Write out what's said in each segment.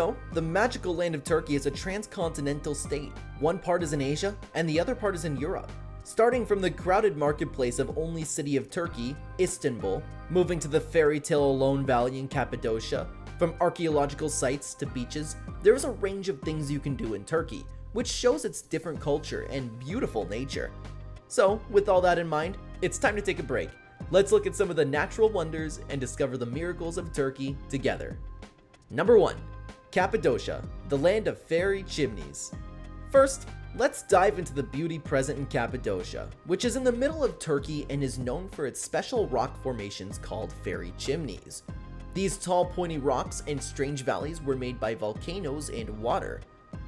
know, the magical land of Turkey is a transcontinental state. One part is in Asia, and the other part is in Europe. Starting from the crowded marketplace of only city of Turkey, Istanbul, moving to the fairy tale Alone Valley in Cappadocia, from archaeological sites to beaches, there is a range of things you can do in Turkey, which shows its different culture and beautiful nature. So, with all that in mind, it's time to take a break. Let's look at some of the natural wonders and discover the miracles of Turkey together. Number 1. Cappadocia, the land of fairy chimneys. First, let's dive into the beauty present in Cappadocia, which is in the middle of Turkey and is known for its special rock formations called fairy chimneys. These tall pointy rocks and strange valleys were made by volcanoes and water.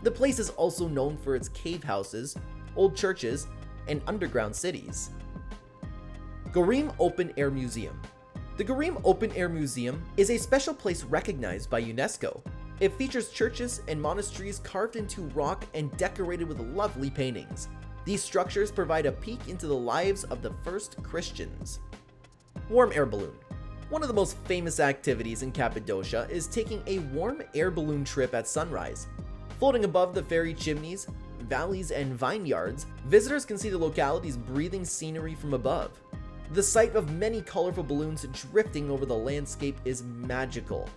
The place is also known for its cave houses, old churches, and underground cities. Gorim Open Air Museum. The Gorim Open Air Museum is a special place recognized by UNESCO. It features churches and monasteries carved into rock and decorated with lovely paintings. These structures provide a peek into the lives of the first Christians. Warm air balloon. One of the most famous activities in Cappadocia is taking a warm air balloon trip at sunrise. Floating above the fairy chimneys, valleys, and vineyards, visitors can see the locality's breathing scenery from above. The sight of many colorful balloons drifting over the landscape is magical.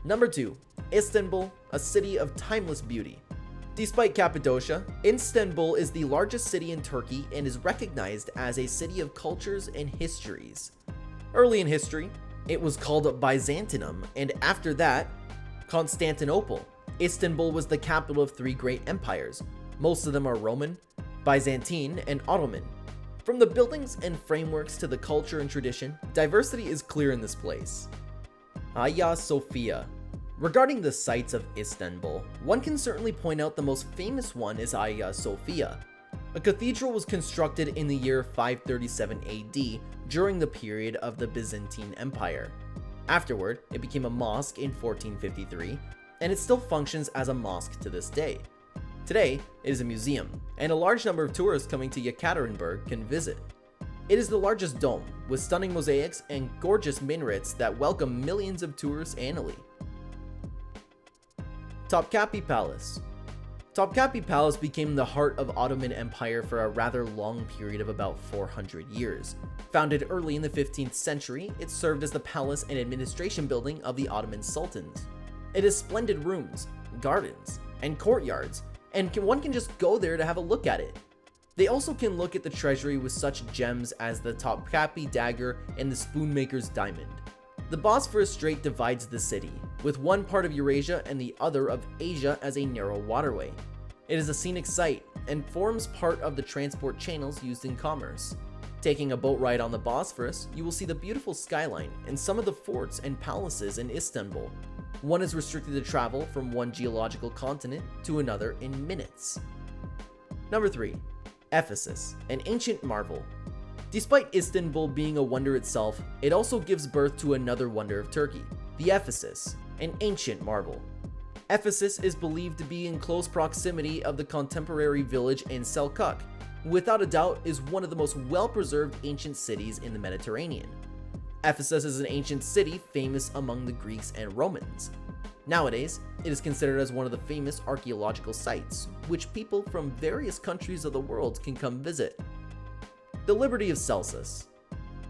Number 2. Istanbul, a city of timeless beauty. Despite Cappadocia, Istanbul is the largest city in Turkey and is recognized as a city of cultures and histories. Early in history, it was called Byzantium, and after that, Constantinople. Istanbul was the capital of 3 great empires. Most of them are Roman, Byzantine, and Ottoman. From the buildings and frameworks to the culture and tradition, diversity is clear in this place. Hagia Sophia. Regarding the sites of Istanbul, one can certainly point out the most famous one is Hagia Sophia. A cathedral was constructed in the year 537 AD during the period of the Byzantine Empire. Afterward, it became a mosque in 1453, and it still functions as a mosque to this day. Today, it is a museum, and a large number of tourists coming to Yekaterinburg can visit. It is the largest dome, with stunning mosaics and gorgeous minarets that welcome millions of tourists annually. Topkapi Palace. Topkapi Palace became the heart of Ottoman Empire for a rather long period of about 400 years. Founded early in the 15th century, it served as the palace and administration building of the Ottoman sultans. It has splendid rooms, gardens, and courtyards, and one can just go there to have a look at it. They also can look at the treasury with such gems as the Topkapi dagger and the Spoonmaker's diamond. The Bosphorus Strait divides the city, with one part of Eurasia and the other of Asia as a narrow waterway. It is a scenic site and forms part of the transport channels used in commerce. Taking a boat ride on the Bosphorus, you will see the beautiful skyline and some of the forts and palaces in Istanbul. One is restricted to travel from one geological continent to another in minutes. Number 3. Ephesus, an ancient marvel. Despite Istanbul being a wonder itself, it also gives birth to another wonder of Turkey, the Ephesus, an ancient marvel. Ephesus is believed to be in close proximity of the contemporary village in Selçuk. Without a doubt, is one of the most well-preserved ancient cities in the Mediterranean. Ephesus is an ancient city famous among the Greeks and Romans. Nowadays, it is considered as one of the famous archaeological sites, which people from various countries of the world can come visit. The Liberty of Celsus.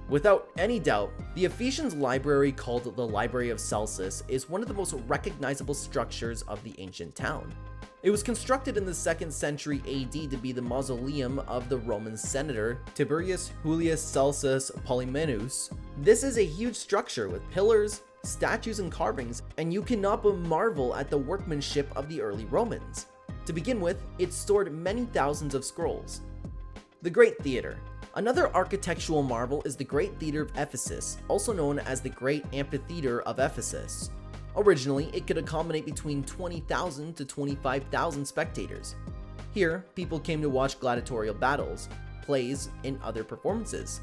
Without any doubt, the Ephesians library called the Library of Celsus is one of the most recognizable structures of the ancient town. It was constructed in the 2nd century AD to be the mausoleum of the Roman senator Tiberius Julius Celsus Polymenus. This is a huge structure with pillars, statues, and carvings, and you cannot but marvel at the workmanship of the early Romans. To begin with, it stored many thousands of scrolls. The Great Theater. Another architectural marvel is the Great Theater of Ephesus, also known as the Great Amphitheater of Ephesus. Originally, it could accommodate between 20,000 to 25,000 spectators. Here, people came to watch gladiatorial battles, plays, and other performances.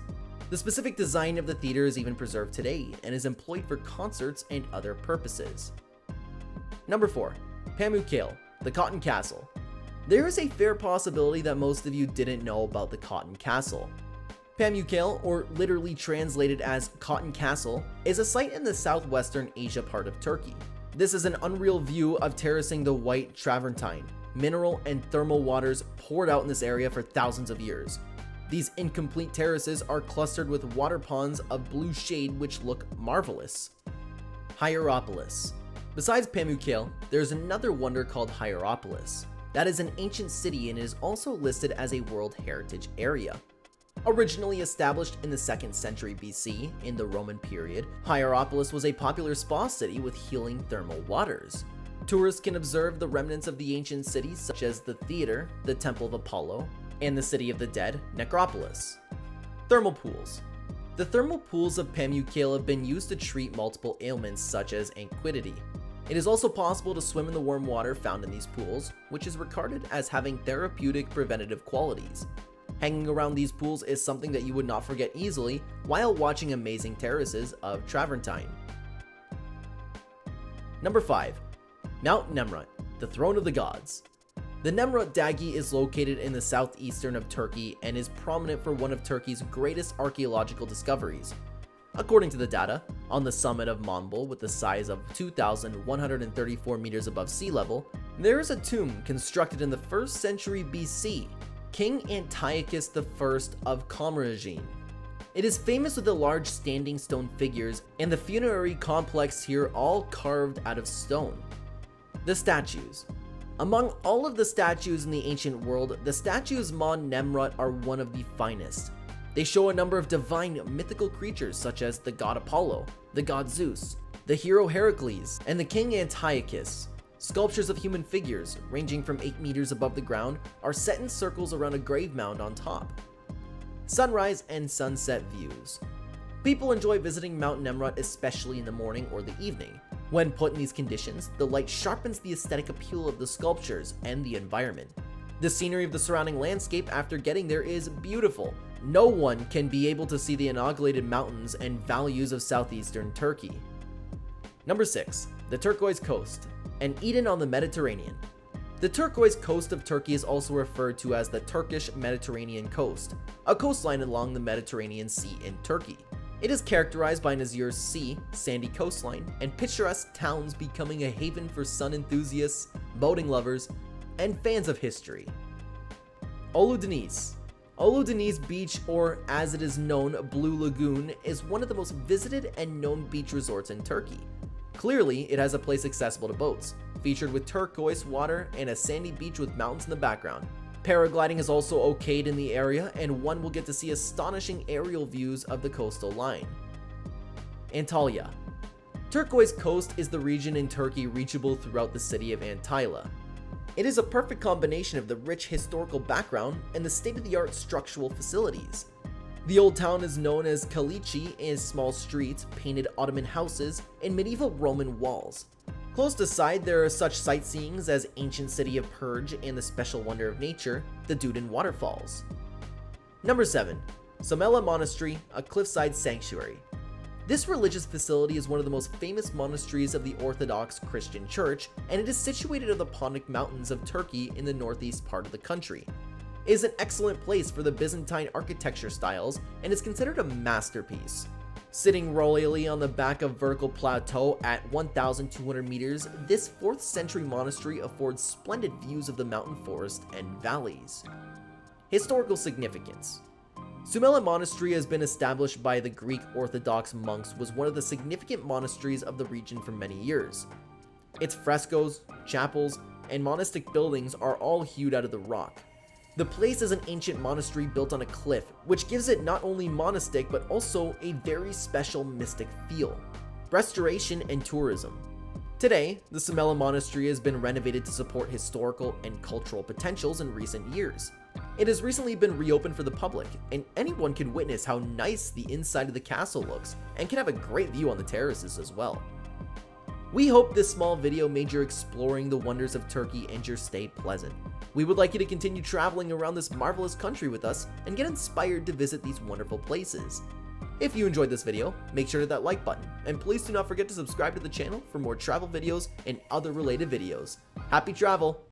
The specific design of the theater is even preserved today and is employed for concerts and other purposes. Number 4. Pamukkale, the Cotton Castle. There is a fair possibility that most of you didn't know about the Cotton Castle. Pamukkale, or literally translated as Cotton Castle, is a site in the southwestern Asia part of Turkey. This is an unreal view of terracing the white travertine, mineral and thermal waters poured out in this area for thousands of years. These incomplete terraces are clustered with water ponds of blue shade which look marvelous. Hierapolis. Besides Pamukkale, there's another wonder called Hierapolis. That is an ancient city and is also listed as a World Heritage Area. Originally established in the 2nd century BC in the Roman period, Hierapolis was a popular spa city with healing thermal waters. Tourists can observe the remnants of the ancient cities such as the theater, the Temple of Apollo, and the City of the Dead, Necropolis. Thermal pools. The thermal pools of Pamukkale have been used to treat multiple ailments such as anxiety. It is also possible to swim in the warm water found in these pools, which is regarded as having therapeutic preventative qualities. Hanging around these pools is something that you would not forget easily while watching amazing terraces of travertine. Number 5. Mount Nemrut, the throne of the gods. The Nemrut Dagi is located in the southeastern of Turkey and is prominent for one of Turkey's greatest archaeological discoveries. According to the data, on the summit of Manbul, with the size of 2,134 meters above sea level, there is a tomb constructed in the 1st century BC, King Antiochus I of Commagene. It is famous with the large standing stone figures and the funerary complex here all carved out of stone. The statues. Among all of the statues in the ancient world, the statues Mon Nemrut are one of the finest. They show a number of divine mythical creatures such as the god Apollo, the god Zeus, the hero Heracles, and the king Antiochus. Sculptures of human figures, ranging from 8 meters above the ground, are set in circles around a grave mound on top. Sunrise and sunset views. People enjoy visiting Mount Nemrut especially in the morning or the evening. When put in these conditions, the light sharpens the aesthetic appeal of the sculptures and the environment. The scenery of the surrounding landscape after getting there is beautiful. No one can be able to see the inaugurated mountains and valleys of southeastern Turkey. Number 6. The Turquoise Coast, an Eden on the Mediterranean. The Turquoise Coast of Turkey is also referred to as the Turkish Mediterranean Coast, a coastline along the Mediterranean Sea in Turkey. It is characterized by an azure sea, sandy coastline, and picturesque towns, becoming a haven for sun enthusiasts, boating lovers, and fans of history. Ulu Deniz. Ulu Deniz Beach, or as it is known, Blue Lagoon, is one of the most visited and known beach resorts in Turkey. Clearly, it has a place accessible to boats, featured with turquoise water and a sandy beach with mountains in the background. Paragliding is also okayed in the area, and one will get to see astonishing aerial views of the coastal line. Antalya. Turquoise Coast is the region in Turkey reachable throughout the city of Antalya. It is a perfect combination of the rich historical background and the state-of-the-art structural facilities. The old town is known as Kalichi and has small streets, painted Ottoman houses, and medieval Roman walls. Close to side, there are such sightseeings as ancient city of Perge and the special wonder of nature, the Duden waterfalls. Number 7. Somela Monastery, a cliffside sanctuary. This religious facility is one of the most famous monasteries of the Orthodox Christian Church, and it is situated in the Pontic Mountains of Turkey in the northeast part of the country. It is an excellent place for the Byzantine architecture styles and is considered a masterpiece. Sitting royally on the back of vertical plateau at 1,200 meters, this 4th century monastery affords splendid views of the mountain forest and valleys. Historical significance. Somela Monastery has been established by the Greek Orthodox monks, was one of the significant monasteries of the region for many years. Its frescoes, chapels, and monastic buildings are all hewed out of the rock. The place is an ancient monastery built on a cliff, which gives it not only monastic but also a very special mystic feel. Restoration and tourism. Today, the Somela Monastery has been renovated to support historical and cultural potentials in recent years. It has recently been reopened for the public, and anyone can witness how nice the inside of the castle looks and can have a great view on the terraces as well. We hope this small video made your exploring the wonders of Turkey and your stay pleasant. We would like you to continue traveling around this marvelous country with us and get inspired to visit these wonderful places. If you enjoyed this video, make sure to hit that like button, and please do not forget to subscribe to the channel for more travel videos and other related videos. Happy travel!